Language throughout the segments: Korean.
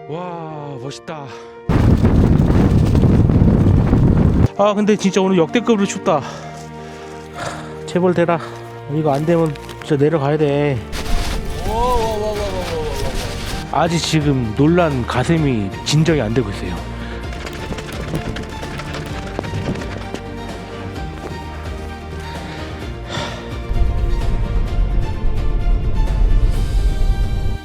와, 멋있다. 아, 근데 진짜 오늘 역대급으로 춥다. 제발 되라. 이거 안 되면 진짜 내려가야 돼. 아직 지금 놀란 가슴이 진정이 안 되고 있어요.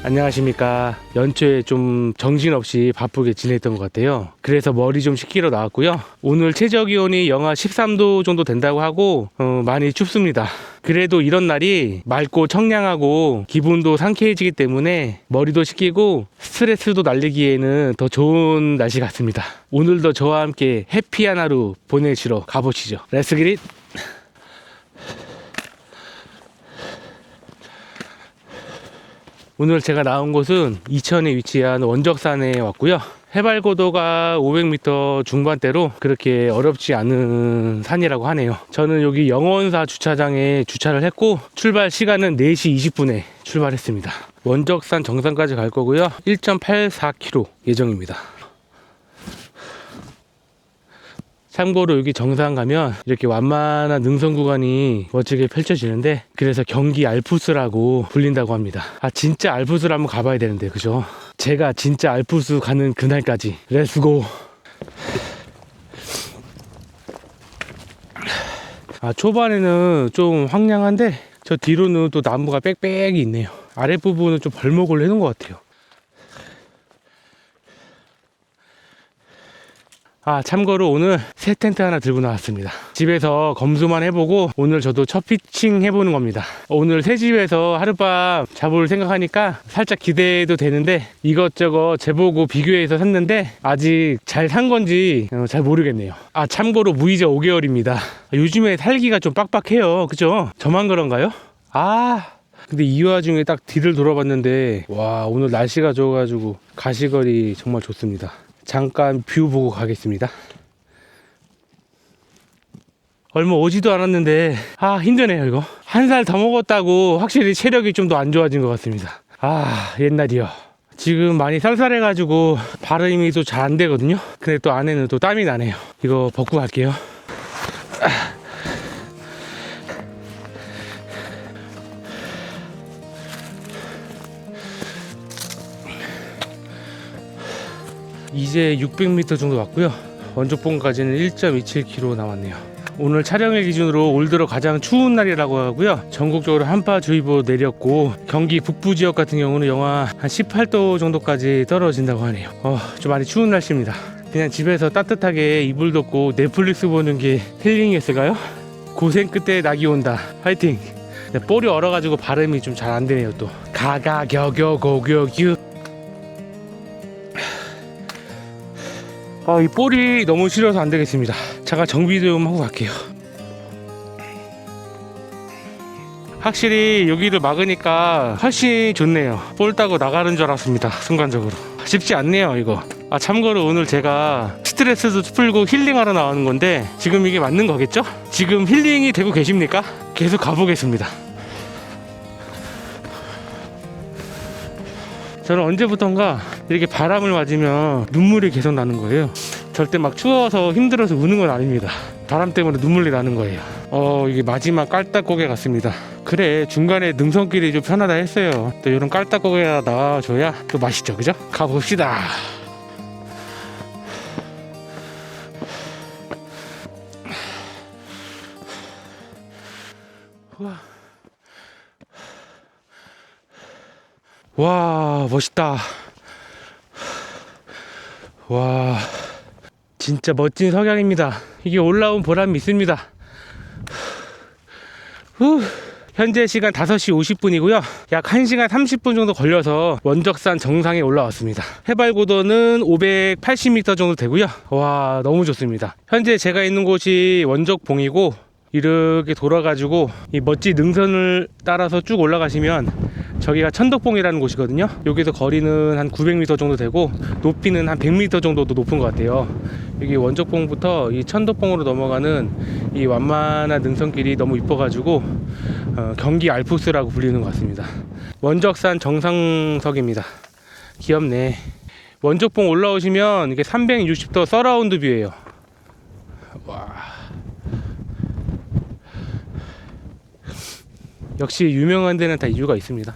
안녕하십니까. 연초에 좀 정신없이 바쁘게 지냈던 것 같아요. 그래서 머리 좀 식히러 나왔고요. 오늘 최저 기온이 영하 13도 정도 된다고 하고 많이 춥습니다. 그래도 이런 날이 맑고 청량하고 기분도 상쾌해지기 때문에 머리도 식히고 스트레스도 날리기에는 더 좋은 날씨 같습니다. 오늘도 저와 함께 해피한 하루 보내시러 가보시죠. 렛츠 기릿! 오늘 제가 나온 곳은 이천에 위치한 원적산에 왔고요. 해발 고도가 500m 중반대로 그렇게 어렵지 않은 산이라고 하네요. 저는 여기 영원사 주차장에 주차를 했고 출발 시간은 4시 20분에 출발했습니다. 원적산 정상까지 갈 거고요. 1.84km 예정입니다. 참고로 여기 정상 가면 이렇게 완만한 능선 구간이 멋지게 펼쳐지는데 그래서 경기 알프스라고 불린다고 합니다. 아, 진짜 알프스를 한번 가봐야 되는데, 그죠? 제가 진짜 알프스 가는 그날까지 렛츠고. 아, 초반에는 좀 황량한데 저 뒤로는 또 나무가 빽빽이 있네요. 아랫부분은 좀 벌목을 해놓은 것 같아요. 아, 참고로 오늘 새 텐트 하나 들고 나왔습니다. 집에서 검수만 해보고 오늘 저도 첫 피칭 해보는 겁니다. 오늘 새 집에서 하룻밤 자볼 생각하니까 살짝 기대도 되는데 이것저것 재보고 비교해서 샀는데 아직 잘 산 건지 잘 모르겠네요. 아, 참고로 무이자 5개월입니다. 요즘에 살기가 좀 빡빡해요. 그죠? 저만 그런가요? 아, 근데 이 와중에 딱 뒤를 돌아봤는데 와, 오늘 날씨가 좋아가지고 가시거리 정말 좋습니다. 잠깐 뷰 보고 가겠습니다. 얼마 오지도 않았는데 아, 힘드네요. 이거 한 살 더 먹었다고 확실히 체력이 좀 더 안 좋아진 것 같습니다. 아, 옛날이요. 지금 많이 쌀쌀해가지고 발음이 또 잘 안 되거든요. 근데 또 안에는 또 땀이 나네요. 이거 벗고 갈게요. 이제 600m 정도 왔고요. 원적봉까지는 1.27km 남았네요. 오늘 촬영일 기준으로 올 들어 가장 추운 날이라고 하고요. 전국적으로 한파주의보 내렸고 경기 북부 지역 같은 경우는 영하 한 18도 정도까지 떨어진다고 하네요. 좀 많이 추운 날씨입니다. 그냥 집에서 따뜻하게 이불 덮고 넷플릭스 보는 게 힐링이었을까요? 고생 끝에 낙이 온다. 화이팅! 볼이 얼어가지고 발음이 좀 잘 안 되네요. 또 가가 겨겨 고겨규. 이 볼이 너무 시려서 안 되겠습니다. 잠깐 정비 좀 하고 갈게요. 확실히 여기를 막으니까 훨씬 좋네요. 볼 따고 나가는 줄 알았습니다. 순간적으로 쉽지 않네요 이거. 아, 참고로 오늘 제가 스트레스도 풀고 힐링하러 나오는 건데 지금 이게 맞는 거겠죠? 지금 힐링이 되고 계십니까? 계속 가보겠습니다. 저는 언제부턴가 이렇게 바람을 맞으면 눈물이 계속 나는 거예요. 절대 막 추워서 힘들어서 우는 건 아닙니다. 바람 때문에 눈물이 나는 거예요. 이게 마지막 깔딱고개 같습니다. 그래, 중간에 능선길이 좀 편하다 했어요. 또 이런 깔딱고개가 나와줘야 또 맛있죠, 그죠? 가봅시다. 와, 멋있다. 와, 진짜 멋진 석양입니다. 이게 올라온 보람이 있습니다. 현재 시간 5시 50분이고요 약 1시간 30분 정도 걸려서 원적산 정상에 올라왔습니다. 해발 고도는 580m 정도 되고요. 와, 너무 좋습니다. 현재 제가 있는 곳이 원적봉이고 이렇게 돌아가지고 이 멋진 능선을 따라서 쭉 올라가시면 저기가 천덕봉이라는 곳이거든요. 여기서 거리는 한 900m 정도 되고 높이는 한 100m 정도도 높은 것 같아요. 여기 원적봉부터 이 천덕봉으로 넘어가는 이 완만한 능선길이 너무 이뻐가지고 경기 알프스라고 불리는 것 같습니다. 원적산 정상석입니다. 귀엽네. 원적봉 올라오시면 이게 360도 서라운드 뷰예요. 와. 역시 유명한 데는 다 이유가 있습니다.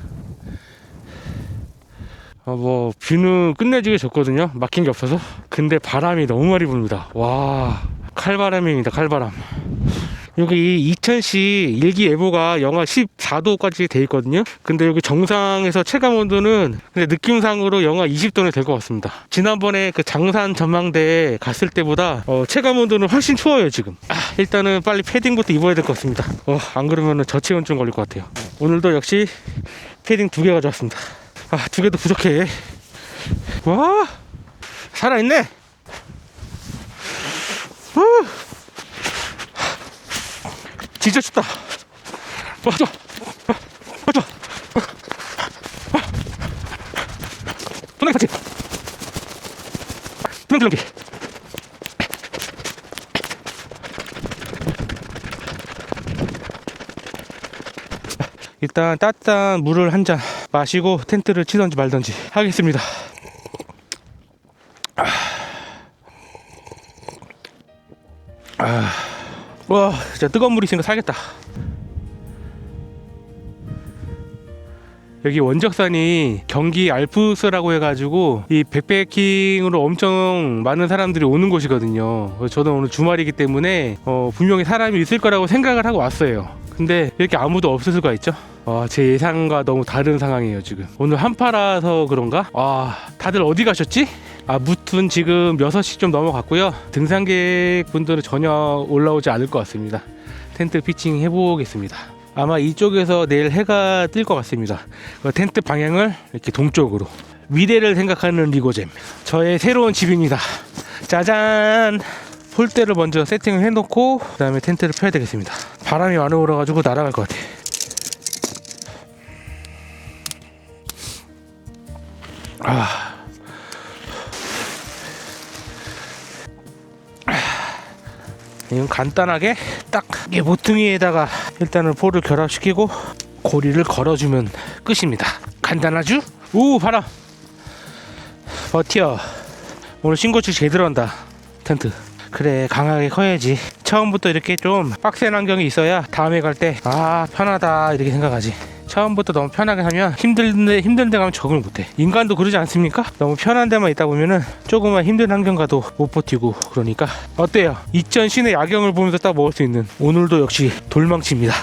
뭐 뷰는 끝내주게 좋거든요. 막힌 게 없어서. 근데 바람이 너무 많이 붑니다. 와, 칼바람입니다. 칼바람. 여기 이 이천시 일기예보가 영하 14도까지 돼 있거든요. 근데 여기 정상에서 체감 온도는 근데 느낌상으로 영하 20도는 될 것 같습니다. 지난번에 그 장산 전망대에 갔을 때보다 체감 온도는 훨씬 추워요 지금. 일단은 빨리 패딩부터 입어야 될 것 같습니다. 안 그러면 저체온증 걸릴 것 같아요. 오늘도 역시 패딩 2개 가져왔습니다. 2개도 부족해. 와, 살아있네. 진짜 춥다. 맞아. 맞아. 분홍이 파츠. 분홍 줄넘기. 일단 따뜻한 물을 한 잔 마시고 텐트를 치던지 말던지 하겠습니다. 와, 진짜 뜨거운 물이 있으니까 살겠다. 여기 원적산이 경기 알프스라고 해가지고 이 백패킹으로 엄청 많은 사람들이 오는 곳이거든요. 저도 오늘 주말이기 때문에 분명히 사람이 있을 거라고 생각을 하고 왔어요. 근데 이렇게 아무도 없을 수가 있죠. 제 예상과 너무 다른 상황이에요 지금. 오늘 한파라서 그런가? 다들 어디 가셨지? 무튼 지금 6시 좀 넘어갔고요. 등산객분들은 전혀 올라오지 않을 것 같습니다. 텐트 피칭 해보겠습니다. 아마 이쪽에서 내일 해가 뜰 것 같습니다. 텐트 방향을 이렇게 동쪽으로. 미래를 생각하는 리고잼. 저의 새로운 집입니다. 짜잔! 폴대를 먼저 세팅을 해놓고 그 다음에 텐트를 펴야 되겠습니다. 바람이 많이 불어가지고 날아갈 것 같아. 이건 간단하게 딱 이 모퉁이에다가 일단은 폴을 결합시키고 고리를 걸어주면 끝입니다. 간단하죠? 오, 바람 버텨. 오늘 신고치 제대로 한다. 텐트 그래, 강하게 커야지. 처음부터 이렇게 좀 빡센 환경이 있어야 다음에 갈 때 편하다 이렇게 생각하지. 처음부터 너무 편하게 하면 힘든 데 가면 적응을 못해. 인간도 그러지 않습니까? 너무 편한 데만 있다 보면은 조금만 힘든 환경 가도 못 버티고. 그러니까 어때요? 이천 시내 야경을 보면서 딱 먹을 수 있는. 오늘도 역시 돌망치입니다.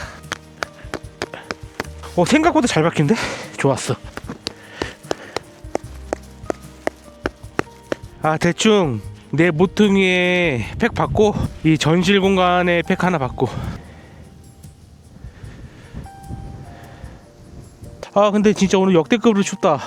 생각보다 잘 박힌데? 좋았어. 대충 내 모퉁이에 팩 받고 이 전실 공간에 팩 하나 받고. 근데 진짜 오늘 역대급으로 춥다.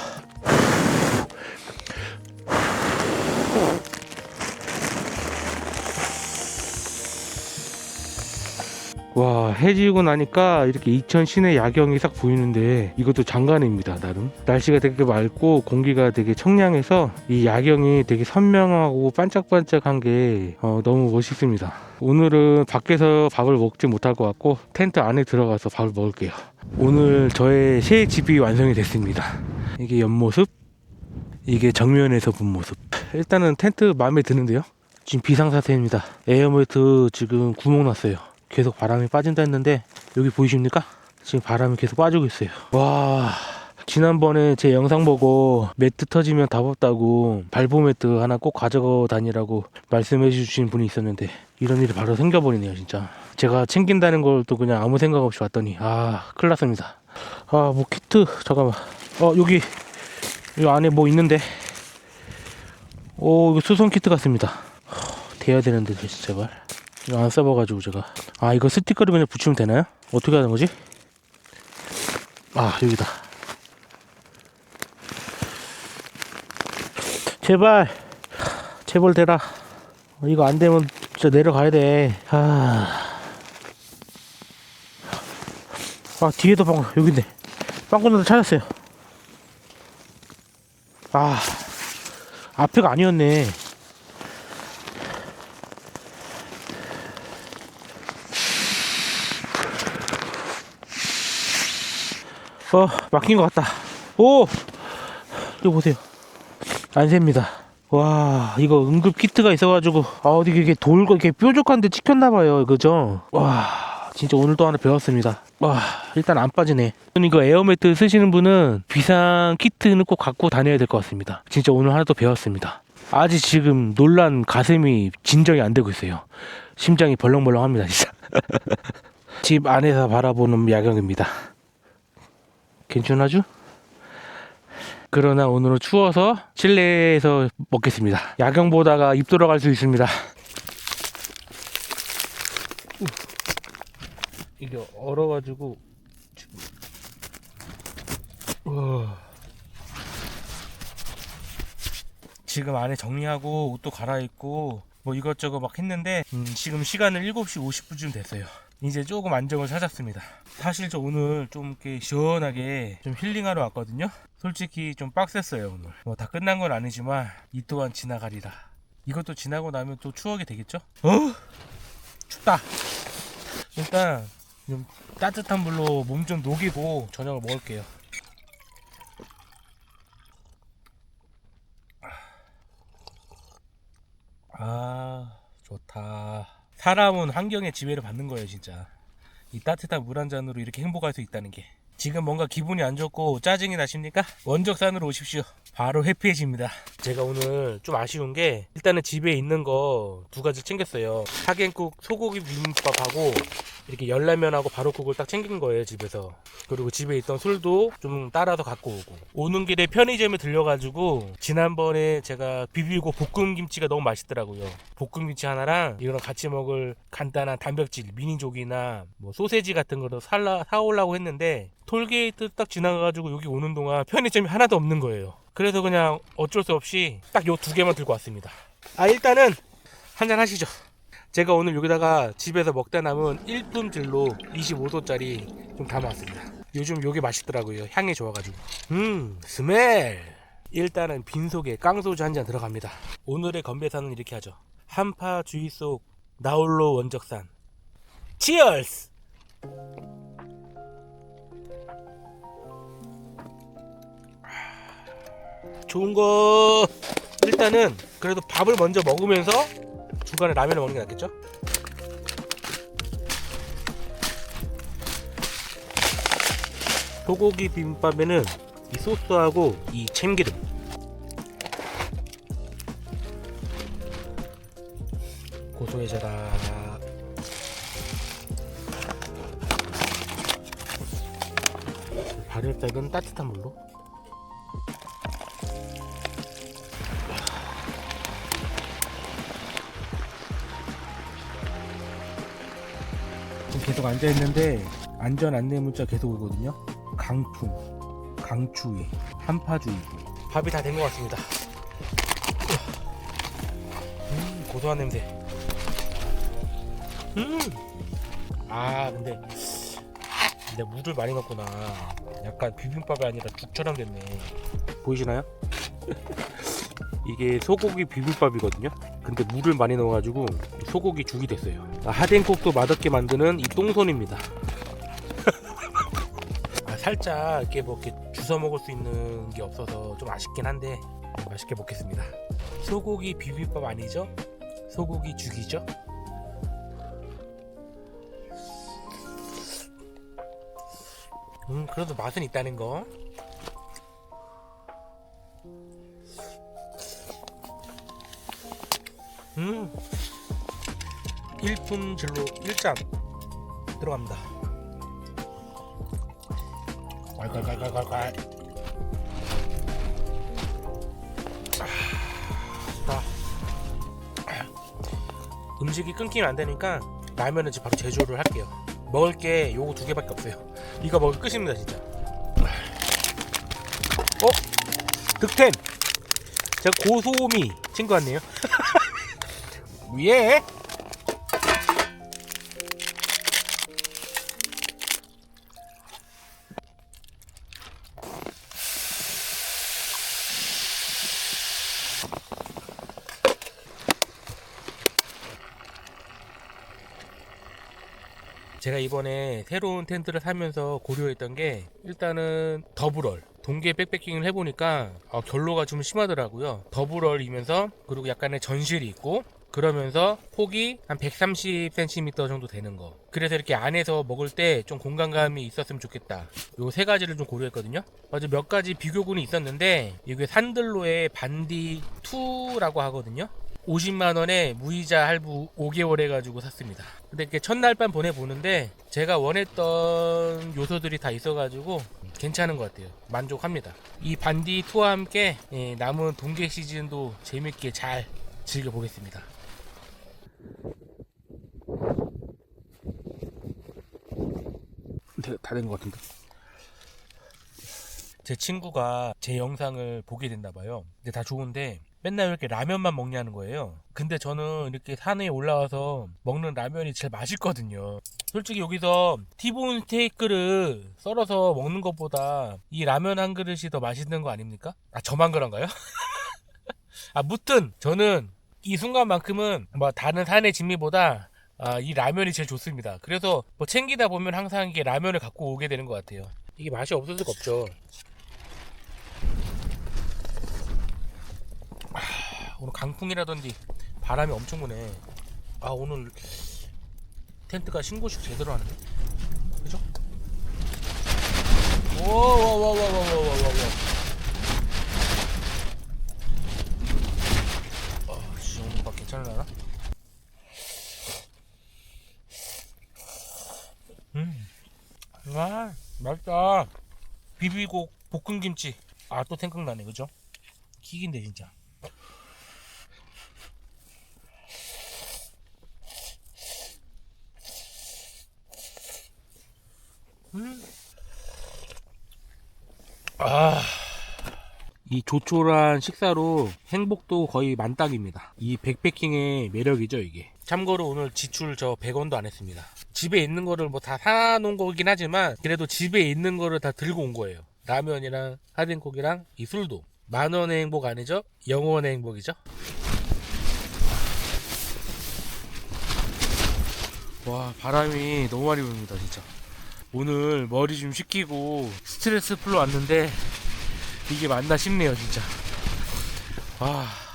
와, 해지고 나니까 이렇게 이천 시내 야경이 싹 보이는데 이것도 장관입니다. 나름 날씨가 되게 맑고 공기가 되게 청량해서 이 야경이 되게 선명하고 반짝반짝한 게 너무 멋있습니다. 오늘은 밖에서 밥을 먹지 못할 것 같고 텐트 안에 들어가서 밥을 먹을게요. 오늘 저의 새 집이 완성이 됐습니다. 이게 옆모습, 이게 정면에서 본 모습. 일단은 텐트 마음에 드는데요. 지금 비상사태입니다. 에어매트 지금 구멍 났어요. 계속 바람이 빠진다 했는데 여기 보이십니까? 지금 바람이 계속 빠지고 있어요. 와, 지난번에 제 영상 보고 매트 터지면 답 없다고 발포 매트 하나 꼭 가져가 다니라고 말씀해 주신 분이 있었는데 이런 일이 바로 생겨버리네요. 진짜 제가 챙긴다는 걸 또 그냥 아무 생각 없이 왔더니 큰일 났습니다. 뭐 키트 잠깐만. 여기 안에 뭐 있는데 이거 수송 키트 같습니다. 돼야 되는데 제발. 이거 안 써봐가지고 제가 이거 스티커를 그냥 붙이면 되나요? 어떻게 하는 거지? 여기다. 제발 되라. 이거 안 되면 진짜 내려가야 돼. 뒤에도 여기 있네. 빵꾸나도 찾았어요. 앞에가 아니었네. 막힌 것 같다. 이거 보세요. 안 셉니다. 와, 이거 응급 키트가 있어가지고 어디 이게 돌고 이렇게 뾰족한데 찍혔나봐요. 그죠? 와, 진짜 오늘 또 하나 배웠습니다. 와, 일단 안 빠지네. 이거 에어매트 쓰시는 분은 비상 키트는 꼭 갖고 다녀야 될 것 같습니다. 진짜 오늘 하나 또 배웠습니다. 아직 지금 놀란 가슴이 진정이 안 되고 있어요. 심장이 벌렁벌렁합니다, 진짜. 집 안에서 바라보는 야경입니다. 괜찮아죠? 그러나 오늘은 추워서 실내에서 먹겠습니다. 야경 보다가 입 돌아갈 수 있습니다. 이게 얼어가지고 지금 안에 정리하고 옷도 갈아입고 뭐 이것저것 막 했는데 지금 시간은 7시 50분쯤 됐어요. 이제 조금 안정을 찾았습니다. 사실 저 오늘 좀 이렇게 시원하게 좀 힐링하러 왔거든요. 솔직히 좀 빡셌어요. 오늘 뭐 다 끝난 건 아니지만 이 또한 지나가리라. 이것도 지나고 나면 또 추억이 되겠죠? 춥다. 일단 좀 따뜻한 물로 몸 좀 녹이고 저녁을 먹을게요. 아, 좋다. 사람은 환경의 지배를 받는 거예요, 진짜. 이 따뜻한 물 한 잔으로 이렇게 행복할 수 있다는 게. 지금 뭔가 기분이 안 좋고 짜증이 나십니까? 원적산으로 오십시오. 바로 해피해집니다. 제가 오늘 좀 아쉬운 게 일단은 집에 있는 거 두 가지 챙겼어요. 하겐국 소고기 비빔밥하고 이렇게 열라면하고 바로국을 딱 챙긴 거예요, 집에서. 그리고 집에 있던 술도 좀 따라서 갖고 오고. 오는 길에 편의점에 들려가지고 지난번에 제가 비비고 볶음김치가 너무 맛있더라고요. 볶음김치 하나랑 이거랑 같이 먹을 간단한 단백질 미니족이나 뭐 소세지 같은 거를 사오려고 했는데 톨게이트 딱 지나가가지고 여기 오는 동안 편의점이 하나도 없는 거예요. 그래서 그냥 어쩔 수 없이 딱 요 두 개만 들고 왔습니다. 일단은 한잔 하시죠. 제가 오늘 여기다가 집에서 먹다 남은 1품 진로 25도짜리 좀 담아왔습니다. 요즘 요게 맛있더라고요. 향이 좋아가지고. 스멜. 일단은 빈속에 깡소주 한 잔 들어갑니다. 오늘의 건배사는 이렇게 하죠. 한파 주의 속 나홀로 원적산. 치얼스. 좋은 거. 일단은 그래도 밥을 먼저 먹으면서 중간에 라면을 먹는 게 낫겠죠? 소고기 비빔밥에는 이 소스하고 이 참기름, 고소해져라. 발효닭은 따뜻한 물로. 계속 앉아있는데 안전 안내 문자 계속 오거든요. 강풍, 강추위, 한파주의보. 밥이 다 된 것 같습니다. 고소한 냄새. 근데 물을 많이 넣었구나. 약간 비빔밥이 아니라 죽처럼 됐네. 보이시나요? 이게 소고기 비빔밥이거든요. 근데 물을 많이 넣어가지고 소고기 죽이 됐어요. 하덴국도 맛없게 만드는 이 똥손입니다. 살짝 이렇게 뭐 이렇게 주워 먹을 수 있는 게 없어서 좀 아쉽긴 한데 맛있게 먹겠습니다. 소고기 비빔밥 아니죠? 소고기 죽이죠? 그래도 맛은 있다는 거. 일품진로 1잔 들어갑니다. 왈왈왈왈왈. 음식이 끊기면 안 되니까 라면은 지금 바로 제조를 할게요. 먹을 게 요거 두 개밖에 없어요. 이거 먹을 끝입니다, 진짜. 득템. 제가 고소미 친구 같네요. 위에 제가 이번에 새로운 텐트를 사면서 고려했던 게 일단은 더블월 동계 백패킹을 해보니까 결로가 좀 심하더라고요. 더블얼이면서 그리고 약간의 전실이 있고 그러면서 폭이 한 130cm 정도 되는 거. 그래서 이렇게 안에서 먹을 때 좀 공간감이 있었으면 좋겠다. 요 세 가지를 좀 고려했거든요. 맞아, 몇 가지 비교군이 있었는데 이게 산들로의 반디 2라고 하거든요. 50만원에 무이자 할부 5개월 해가지고 샀습니다. 근데 이렇게 첫날 밤 보내보는데 제가 원했던 요소들이 다 있어가지고 괜찮은 것 같아요. 만족합니다. 이 반디 2와 함께 남은 동계 시즌도 재밌게 잘 즐겨보겠습니다. 다 된 것 같은데. 제 친구가 제 영상을 보게 됐나봐요. 근데 다 좋은데 맨날 이렇게 라면만 먹냐는 거예요. 근데 저는 이렇게 산에 올라와서 먹는 라면이 제일 맛있거든요. 솔직히 여기서 티본 스테이크를 썰어서 먹는 것보다 이 라면 한 그릇이 더 맛있는 거 아닙니까? 저만 그런가요? 무튼 저는 이 순간만큼은 뭐 다른 산의 진미보다 이 라면이 제일 좋습니다. 그래서 뭐 챙기다 보면 항상 이게 라면을 갖고 오게 되는 것 같아요. 이게 맛이 없을 수가 없죠. 오늘 강풍이라던지 바람이 엄청 부네. 오늘 텐트가 신고식 제대로 하는데, 그죠? 오와와와와와와와와. 오늘 밥 괜찮으려나? 맛있다. 비비고 볶음김치. 또 생각나네, 그죠? 킥인데 진짜. 이 조촐한 식사로 행복도 거의 만땅입니다. 이 백패킹의 매력이죠, 이게. 참고로 오늘 지출 저 100원도 안 했습니다. 집에 있는 거를 뭐 다 사놓은 거긴 하지만 그래도 집에 있는 거를 다 들고 온 거예요. 라면이랑 하딩콕이랑 이 술도. 만원의 행복 아니죠? 영원의 행복이죠? 와, 바람이 너무 많이 붑니다, 진짜. 오늘 머리 좀 식히고 스트레스 풀러 왔는데 이게 맞나 싶네요, 진짜.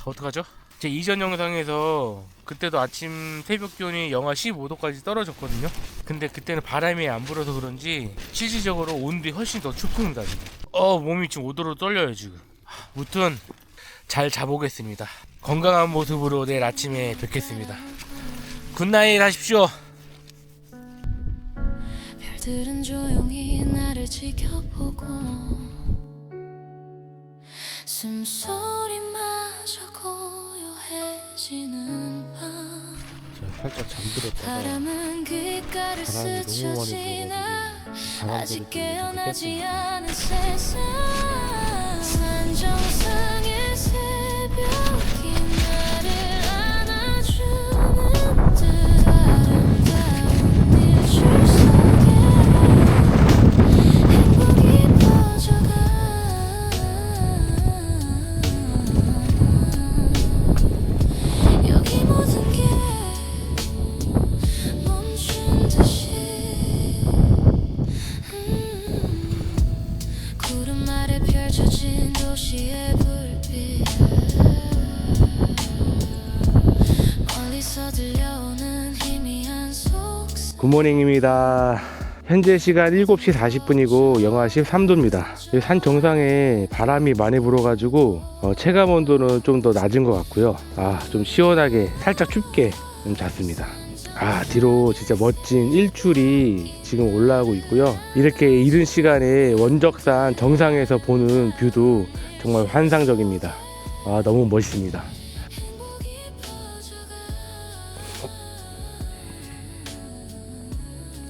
어떡하죠? 제 이전 영상에서 그때도 아침 새벽 기온이 영하 15도까지 떨어졌거든요. 근데 그때는 바람이 안 불어서 그런지 실질적으로 온도이 훨씬 더 춥습니다, 지금. 몸이 지금 5도로 떨려요, 지금. 무튼 잘 자보겠습니다. 건강한 모습으로 내일 아침에 뵙겠습니다. 굿나잇 하십시오. 별들은 조용히 나를 지켜보고 숨소리마저 고요해지는 밤. 살짝 잠들었다가 바람은 귓가를 스쳐지나 아직 깨어나지 않은 세상. 산정상의 새벽이 나를 안아주는 듯 아름다운 일출 속에 행복이 퍼져가. 여기 모든 게 멈춘 듯이 구름 아래 펼쳐진 도시의 불빛. 멀리서 들려오는 희미한 속삭임. 굿모닝입니다. 현재 시간 7시 40분이고 영하 13도입니다. 산 정상에 바람이 많이 불어가지고 체감 온도는 좀 더 낮은 것 같고요. 좀 시원하게 살짝 춥게 좀 잤습니다. 뒤로 진짜 멋진 일출이 지금 올라오고 있고요. 이렇게 이른 시간에 원적산 정상에서 보는 뷰도 정말 환상적입니다. 너무 멋있습니다.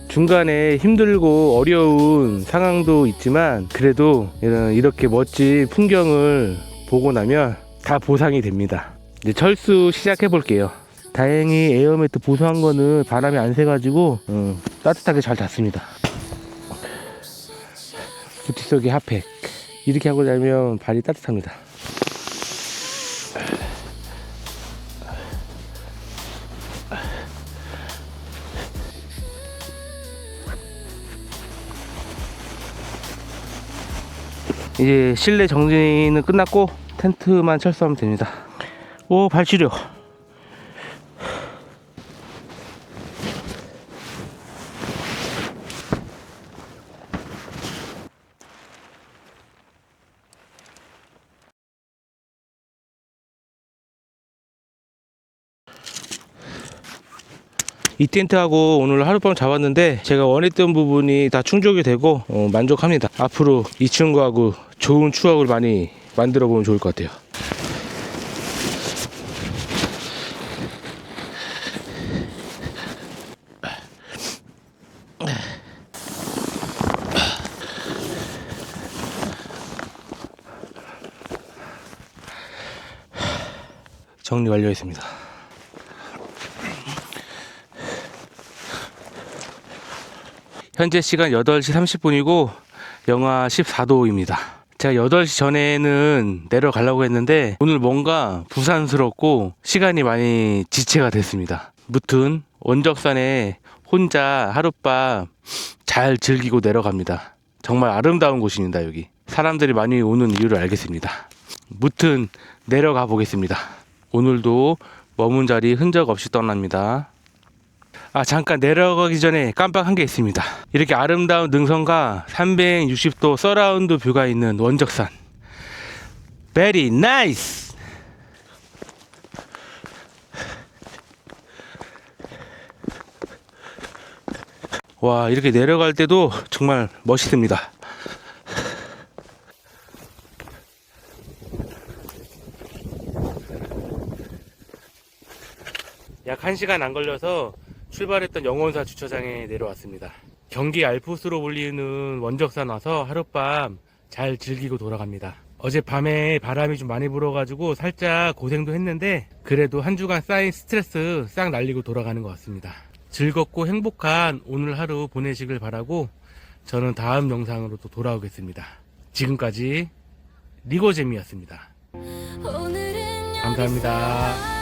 중간에 힘들고 어려운 상황도 있지만 그래도 이렇게 멋진 풍경을 보고 나면 다 보상이 됩니다. 이제 철수 시작해 볼게요. 다행히 에어매트 보수한 거는 바람이 안 새가지고 따뜻하게 잘 잤습니다. 부티석에 핫팩 이렇게 하고 자면 발이 따뜻합니다. 이제 실내 정리는 끝났고 텐트만 철수하면 됩니다. 오, 발치료. 이 텐트하고 오늘 하룻밤 잡았는데 제가 원했던 부분이 다 충족이 되고 만족합니다. 앞으로 이 친구하고 좋은 추억을 많이 만들어 보면 좋을 것 같아요. 정리 완료했습니다. 현재 시간 8시 30분이고 영하 14도입니다. 제가 8시 전에는 내려가려고 했는데 오늘 뭔가 부산스럽고 시간이 많이 지체가 됐습니다. 무튼 원적산에 혼자 하룻밤 잘 즐기고 내려갑니다. 정말 아름다운 곳입니다. 여기 사람들이 많이 오는 이유를 알겠습니다. 무튼 내려가 보겠습니다. 오늘도 머문 자리 흔적 없이 떠납니다. 잠깐 내려가기 전에 깜빡한 게 있습니다. 이렇게 아름다운 능선과 360도 서라운드 뷰가 있는 원적산, Very nice! 와, 이렇게 내려갈 때도 정말 멋있습니다. 약 1시간 안 걸려서 출발했던 영원사 주차장에 내려왔습니다. 경기 알프스로 불리는 원적산 와서 하룻밤 잘 즐기고 돌아갑니다. 어젯밤에 바람이 좀 많이 불어가지고 살짝 고생도 했는데 그래도 한 주간 쌓인 스트레스 싹 날리고 돌아가는 것 같습니다. 즐겁고 행복한 오늘 하루 보내시길 바라고 저는 다음 영상으로 또 돌아오겠습니다. 지금까지 리고잼이었습니다. 감사합니다.